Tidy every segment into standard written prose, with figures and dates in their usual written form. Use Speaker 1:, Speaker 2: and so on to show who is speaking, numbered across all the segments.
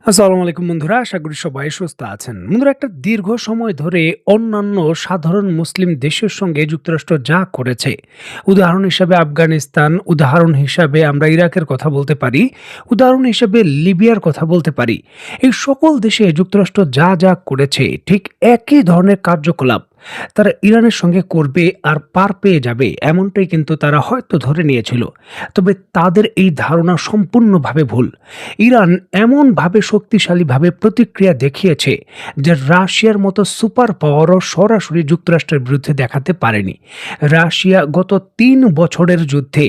Speaker 1: আসসালামু আলাইকুম বন্ধুরা, আশা করি সবাই সুস্থ আছেন। বন্ধুরা, একটা দীর্ঘ সময় ধরে অন্যান্য সাধারণ মুসলিম দেশের সঙ্গে যুক্তরাষ্ট্র যা করেছে, উদাহরণ হিসাবে আফগানিস্তান, উদাহরণ হিসাবে আমরা ইরাকের কথা বলতে পারি, উদাহরণ হিসাবে লিবিয়ার কথা বলতে পারি। এই সকল দেশে যুক্তরাষ্ট্র যা যা করেছে ঠিক একই ধরনের কার্যকলাপ তারা ইরানের সঙ্গে করবে আর পার পেয়ে যাবে, এমনটাই কিন্তু তারা হয়তো ধরে নিয়েছিল। তবে তাদের এই ধারণা সম্পূর্ণভাবে ভুল। ইরান এমনভাবে শক্তিশালীভাবে প্রতিক্রিয়া দেখিয়েছে যে রাশিয়ার মতো সুপার পাওয়ারও সরাসরি যুক্তরাষ্ট্রের বিরুদ্ধে দেখাতে পারেনি। রাশিয়া গত ৩ বছরের যুদ্ধে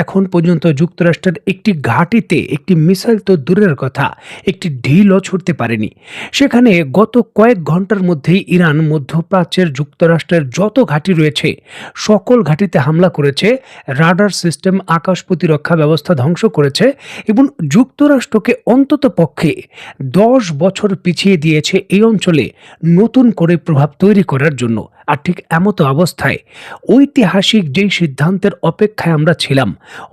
Speaker 1: এখন পর্যন্ত যুক্তরাষ্ট্রের একটি ঘাঁটিতে একটি মিসাইল তো দূরের কথা, একটি ঢিলও ছুটতে পারেনি। সেখানে গত কয়েক ঘন্টার মধ্যেই ইরান মধ্যপ্রাচ্যের যুক্তরাষ্ট্রের যত ঘাঁটি রয়েছে সকল ঘাঁটিতে হামলা করেছে, রাডার সিস্টেম, আকাশ প্রতিরক্ষা ব্যবস্থা ধ্বংস করেছে এবং যুক্তরাষ্ট্রকে অন্ততপক্ষে ১০ বছর পিছিয়ে দিয়েছে এই অঞ্চলে নতুন করে প্রভাব তৈরি করার জন্য। আর ঠিক এমতো অবস্থায় ঐতিহাসিক যেই সিদ্ধান্তের অপেক্ষায় আমরা ছিলাম,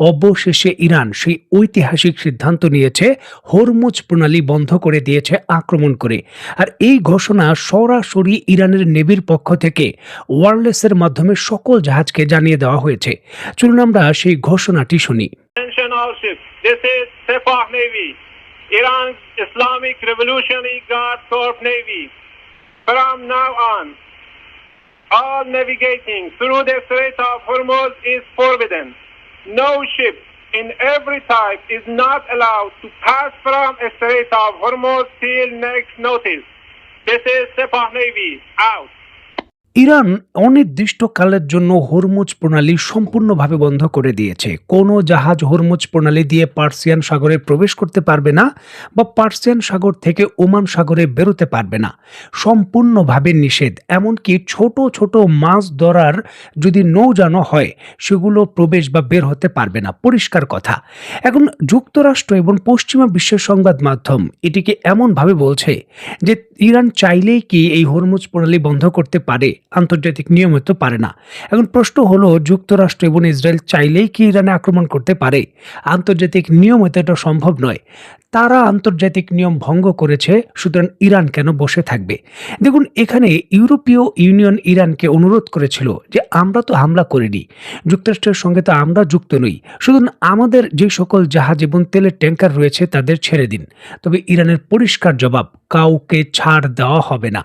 Speaker 1: অবশেষে ইরান সেই ঐতিহাসিক সিদ্ধান্ত নিয়েছে, হরমুজ প্রণালী বন্ধ করে দিয়েছে আক্রমণ করে। আর এই ঘোষণা সরাসরি ইরানের নেভির পক্ষ থেকে ওয়্যারলেসের মাধ্যমে সকল জাহাজকে জানিয়ে দেওয়া হয়েছে। চলুন আমরা সেই ঘোষণাটি শুনি।
Speaker 2: Attention all ships. This is Sepah Navy, Iran's Islamic Revolutionary Guard Corps Navy. From now on, all navigating through the Strait of Hormuz is forbidden. No ship in every type is not allowed to pass from the Strait of Hormuz till next notice. This is Sepah Navy, out.
Speaker 1: Iran অনির্দিষ্টকালের জন্য Hormuz প্রণালী সম্পূর্ণভাবে বন্ধ করে দিয়েছে। কোনো জাহাজ Hormuz প্রণালী দিয়ে পার্সিয়ান সাগরে প্রবেশ করতে পারবে না বা পার্সিয়ান সাগর থেকে ওমান সাগরে বেরোতে পারবে না। সম্পূর্ণভাবে নিষেধ। এমনকি ছোট ছোট মাছ ধরার যদি নৌযানও হয় সেগুলো প্রবেশ বা বের হতে পারবে না। পরিষ্কার কথা। এখন যুক্তরাষ্ট্র এবং পশ্চিমা বিশ্বের সংবাদ মাধ্যম এটিকে এমনভাবে বলছে যে ইরান চাইলেই কি এই হরমুজ প্রণালী বন্ধ করতে পারে, আন্তর্জাতিক নিয়ম তো পারে না। এখন প্রশ্ন হলো, যুক্তরাষ্ট্র এবং ইসরায়েল চাইলেই কি ইরানে আক্রমণ করতে পারে? আন্তর্জাতিক নিয়ম এটা সম্ভব নয়। তারা আন্তর্জাতিক নিয়ম ভঙ্গ করেছে, সুতরাং ইরান কেন বসে থাকবে? দেখুন, এখানে ইউরোপীয় ইউনিয়ন ইরানকে অনুরোধ করেছিল যে আমরা তো হামলা করিনি, যুক্তরাষ্ট্রের সঙ্গে তো আমরা যুক্ত নই, শুধু আমাদের যে সকল জাহাজ এবং তেলের ট্যাঙ্কার রয়েছে তাদের ছেড়ে দিন। তবে ইরানের পরিষ্কার জবাব, কাউকে ছাড় দেওয়া হবে না।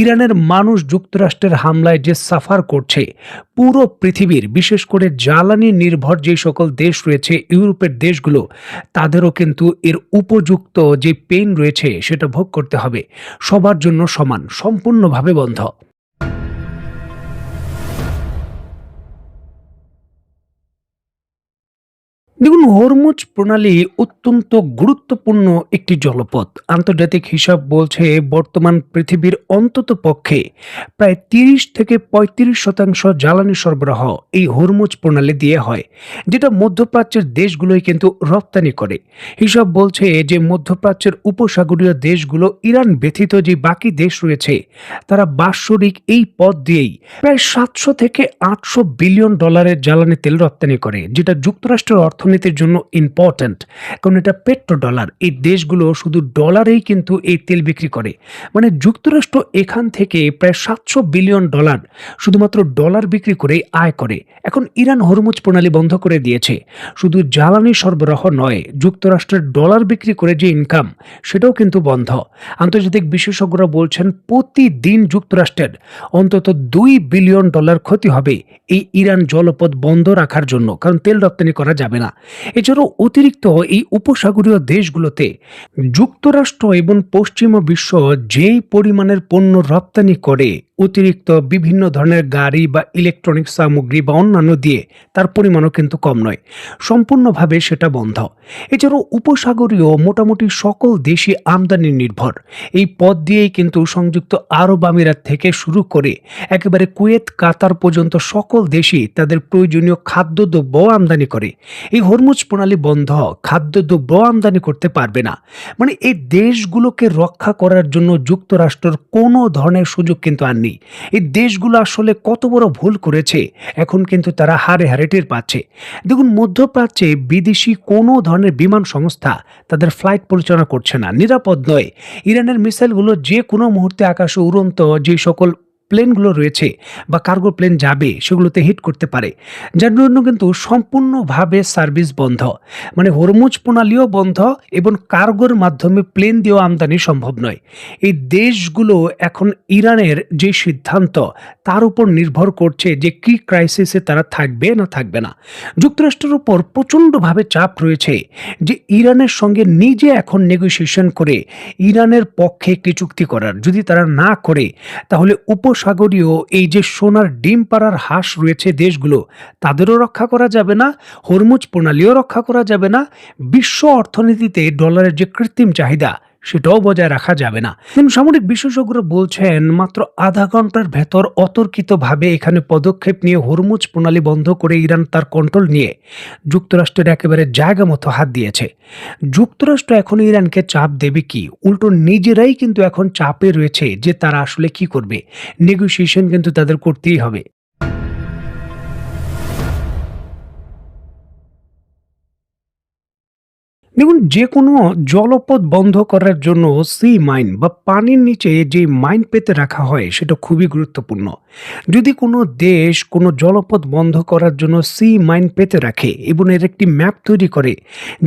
Speaker 1: ইরানের মানুষ যুক্তরাষ্ট্রের হামলায় যে সাফার করছে, পুরো পৃথিবীর বিশেষ করে জ্বালানি নির্ভর যে সকল দেশ রয়েছে, ইউরোপের দেশগুলো, তাদেরও কিন্তু এর উপযুক্ত যে পেইন রয়েছে সেটা ভোগ করতে হবে। সবার জন্য সমান, সম্পূর্ণভাবে বন্ধ। দেখুন, হরমুজ প্রণালী অত্যন্ত গুরুত্বপূর্ণ একটি জলপথ। আন্তর্জাতিক হিসাব বলছে বর্তমান পৃথিবীর অন্তত পক্ষে প্রায় ৩০ থেকে ৩৫% জ্বালানি সরবরাহ এই হরমুজ প্রণালী দিয়ে হয়, যেটা মধ্যপ্রাচ্যের দেশগুলোই কিন্তু রপ্তানি করে। হিসাব বলছে যে মধ্যপ্রাচ্যের উপসাগরীয় দেশগুলো, ইরান ব্যতীত যে বাকি দেশ রয়েছে, তারা বাৎসরিক এই পথ দিয়েই প্রায় ৭০০ থেকে ৮০০ বিলিয়ন ডলারের জ্বালানি তেল রপ্তানি করে, যেটা যুক্তরাষ্ট্রের অর্থনীতির জন্য ইম্পর্ট্যান্ট, কারণ এটা পেট্রো ডলার। এই দেশগুলো শুধু ডলারেই কিন্তু এই তেল বিক্রি করে। মানে যুক্তরাষ্ট্র এখান থেকে প্রায় ৭০০ বিলিয়ন ডলার শুধুমাত্র ডলার বিক্রি করে আয় করে। এখন ইরান হরমুজ প্রণালী বন্ধ করে দিয়েছে। শুধু জ্বালানি সরবরাহ নয়, যুক্তরাষ্ট্রের ডলার বিক্রি করে যে ইনকাম সেটাও কিন্তু বন্ধ। আন্তর্জাতিক বিশেষজ্ঞরা বলছেন প্রতিদিন যুক্তরাষ্ট্রের অন্তত $2 বিলিয়ন ক্ষতি হবে এই ইরান জলপথ বন্ধ রাখার জন্য, কারণ তেল রপ্তানি করা যাবে না। এছাড়াও অতিরিক্ত এই উপসাগরীয় দেশগুলোতে যুক্তরাষ্ট্র এবং পশ্চিমা বিশ্ব যেই পরিমাণের পণ্য রপ্তানি করে, অতিরিক্ত বিভিন্ন ধরনের গাড়ি বা ইলেকট্রনিক সামগ্রী বা অন্যান্য দিয়ে, তার পরিমাণও কিন্তু কম নয়। সম্পূর্ণভাবে সেটা বন্ধ। এছাড়াও উপসাগরীয় মোটামুটি সকল দেশই আমদানি নির্ভর। এই পথ দিয়েই কিন্তু সংযুক্ত আরব আমিরাত থেকে শুরু করে একেবারে কুয়েত, কাতার পর্যন্ত সকল দেশই তাদের প্রয়োজনীয় খাদ্যদ্রব্য আমদানি করে। এই হরমুজ প্রণালী বন্ধ, খাদ্যদ্রব্য আমদানি করতে পারবে না। মানে এই দেশগুলোকে রক্ষা করার জন্য যুক্তরাষ্ট্রের কোনো ধরনের সুযোগ কিন্তু আর নেই। এই দেশগুলো আসলে কত বড় ভুল করেছে এখন কিন্তু তারা হাড়ে হাড়ে টের পাচ্ছে। দেখুন, মধ্যপ্রাচ্যে বিদেশি কোনো ধরনের বিমান সংস্থা তাদের ফ্লাইট পরিচালনা করছে না, নিরাপদ নয়। ইরানের মিসাইলগুলো যে কোনো মুহূর্তে আকাশে উড়ন্ত যে সকল প্লেনগুলো রয়েছে বা কার্গো প্লেন যাবে সেগুলোতে হিট করতে পারে, যার জন্য কিন্তু সম্পূর্ণভাবে সার্ভিস বন্ধ। মানে হরমুজ প্রণালীও বন্ধ এবং কার্গোর মাধ্যমে প্লেন দিয়েও আমদানি সম্ভব নয়। এই দেশগুলো এখন ইরানের যে সিদ্ধান্ত তার উপর নির্ভর করছে যে কি ক্রাইসিসে তারা থাকবে না থাকবে না। যুক্তরাষ্ট্রের উপর প্রচণ্ডভাবে চাপ রয়েছে যে ইরানের সঙ্গে নিজে এখন নেগোসিয়েশন করে ইরানের পক্ষে একটি চুক্তি করার। যদি তারা না করে তাহলে উপসাগরীয় এই যে সোনার ডিম পাড়ার হাঁস রয়েছে দেশগুলো, তাদেরও রক্ষা করা যাবে না, হরমুজ প্রণালীও রক্ষা করা যাবে না। বিশ্ব অর্থনীতিতে ডলারের যে কৃত্রিম চাহিদা সেটাও বজায় রাখা যাবে না। কিন্তু সামরিক বিশেষজ্ঞরা বলছেন মাত্র আধা ঘন্টার ভেতর অতর্কিতভাবে এখানে পদক্ষেপ নিয়ে হরমুজ প্রণালী বন্ধ করে ইরান তার কন্ট্রোল নিয়ে যুক্তরাষ্ট্রের একেবারে জায়গা মতো হাত দিয়েছে। যুক্তরাষ্ট্র এখন ইরানকে চাপ দেবে কি? উল্টো নিজেরাই কিন্তু এখন চাপে রয়েছে যে তারা আসলে কি করবে। নেগোসিয়েশন কিন্তু তাদের করতেই হবে। দেখুন, যে কোনো জলপথ বন্ধ করার জন্য সি মাইন বা পানির নিচে যে মাইন পেতে রাখা হয় সেটা খুবই গুরুত্বপূর্ণ। যদি কোনো দেশ কোনো জলপথ বন্ধ করার জন্য সি মাইন পেতে রাখে এবং এর একটি ম্যাপ তৈরি করে,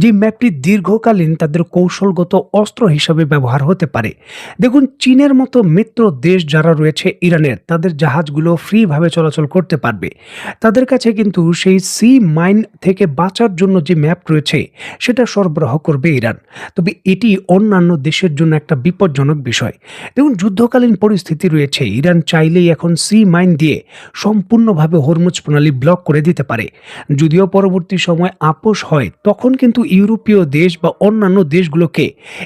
Speaker 1: যে ম্যাপটি দীর্ঘকালীন তাদের কৌশলগত অস্ত্র হিসাবে ব্যবহার হতে পারে। দেখুন, চীনের মতো মিত্র দেশ যারা রয়েছে ইরানের, তাদের জাহাজগুলো ফ্রিভাবে চলাচল করতে পারবে। তাদের কাছে কিন্তু সেই সি মাইন থেকে বাঁচার জন্য যে ম্যাপ রয়েছে সেটা সরবরাহ করবে ইরান। তবে এটি অন্যান্য দেশের জন্য একটা বিপজ্জনক বিষয়। দেখুন, যুদ্ধকালীন পরিস্থিতি রয়েছে, ইরান চাইলেই এখন সি মাইন দিয়ে সম্পূর্ণভাবে হরমুজ প্রণালী ব্লক করে দিতে পারে। যদিও পরবর্তী সময় আপোষ হয়, তখন কিন্তু ইউরোপীয় দেশ বা অন্যান্য দেশগুলোকে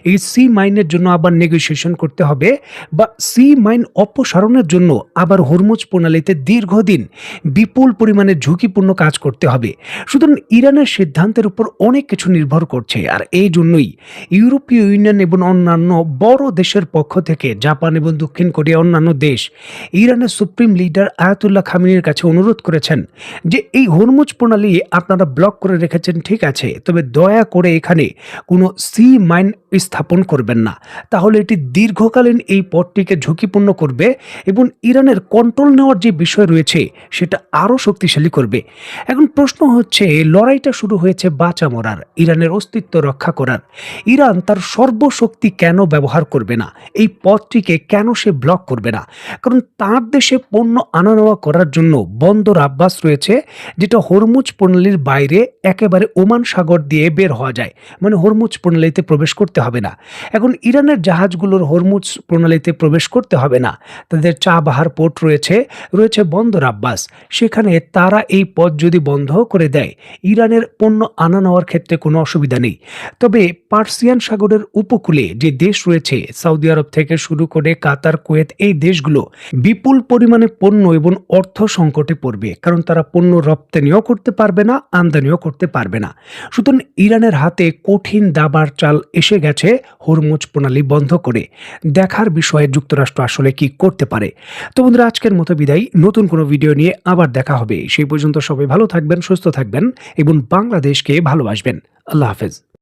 Speaker 1: এই সি মাইনের জন্য আবার নেগোসিয়েশন করতে হবে বা সি মাইন অপসারণের জন্য আবার হরমুজ প্রণালীতে দীর্ঘদিন বিপুল পরিমাণে ঝুঁকিপূর্ণ কাজ করতে হবে। সুতরাং ইরানের সিদ্ধান্তের উপর অনেক কিছু নির্ভর করছে। আর এই জন্যই ইউরোপীয় ইউনিয়ন এবং অন্যান্য বড় দেশের পক্ষ থেকে জাপান এবং দক্ষিণ কোরিয়া অন্যান্য দেশ ইরানের সুপ্রিম লিডার আয়াতুল্লাহ খামেনির কাছে অনুরোধ করেছেন যে এই হরমুজ প্রণালী আপনারা ব্লক করে রেখেছেন ঠিক আছে, তবে দয়া করে এখানে কোনো সি মাইন স্থাপন করবেন না, তাহলে এটি দীর্ঘকালীন এই পথটিকে ঝুঁকিপূর্ণ করবে এবং ইরানের কন্ট্রোল নেওয়ার যে বিষয় রয়েছে সেটা আরও শক্তিশালী করবে। এখন প্রশ্ন হচ্ছে, লড়াইটা শুরু হয়েছে বাঁচা মরার, ইরানের অস্তিত্ব রক্ষা করার। ইরান তার সর্বশক্তি কেন ব্যবহার করবে না? এই পথটিকে কেন সে ব্লক করবে না? কারণ তার দেশে পণ্য আনা নেওয়া করার জন্য বন্দর আব্বাস রয়েছে, যেটা হরমুজ প্রণালীর বাইরে একেবারে ওমান সাগর দিয়ে বের হওয়া যায়। মানে হরমুজ প্রণালীতে প্রবেশ করতে হবে না। এখন ইরানের জাহাজগুলোর হরমুজ প্রণালীতে প্রবেশ করতে হবে না। তাদের চাবাহার পোর্ট রয়েছে বন্দর আব্বাস। সেখানে তারা এই পথ যদি বন্ধ করে দেয়, ইরানের পণ্য আনা নেওয়ার ক্ষেত্রে কোনো অসুবিধা নেই। তবে পার্সিয়ান সাগরের উপকূলে যে দেশ রয়েছে, সৌদি আরব থেকে শুরু করে কাতার, কুয়েত, এই দেশগুলো বিপুল পরিমাণে পণ্য এবং অর্থ সংকটে পড়বে, কারণ তারা পণ্য রপ্তানিও করতে পারবে না, আমদানিও করতে পারবে না। সুতরাং ইরানের হাতে কঠিন দাবার চাল এসে গেছে হরমুজ প্রণালী বন্ধ করে। দেখার বিষয়ে যুক্তরাষ্ট্র আসলে কি করতে পারে। তো বন্ধুরা, আজকের মতো বিদায়। নতুন কোনো ভিডিও নিয়ে আবার দেখা হবে। সেই পর্যন্ত সবাই ভালো থাকবেন, সুস্থ থাকবেন এবং বাংলাদেশকে ভালোবাসবেন। আল্লাহ হাফেজ।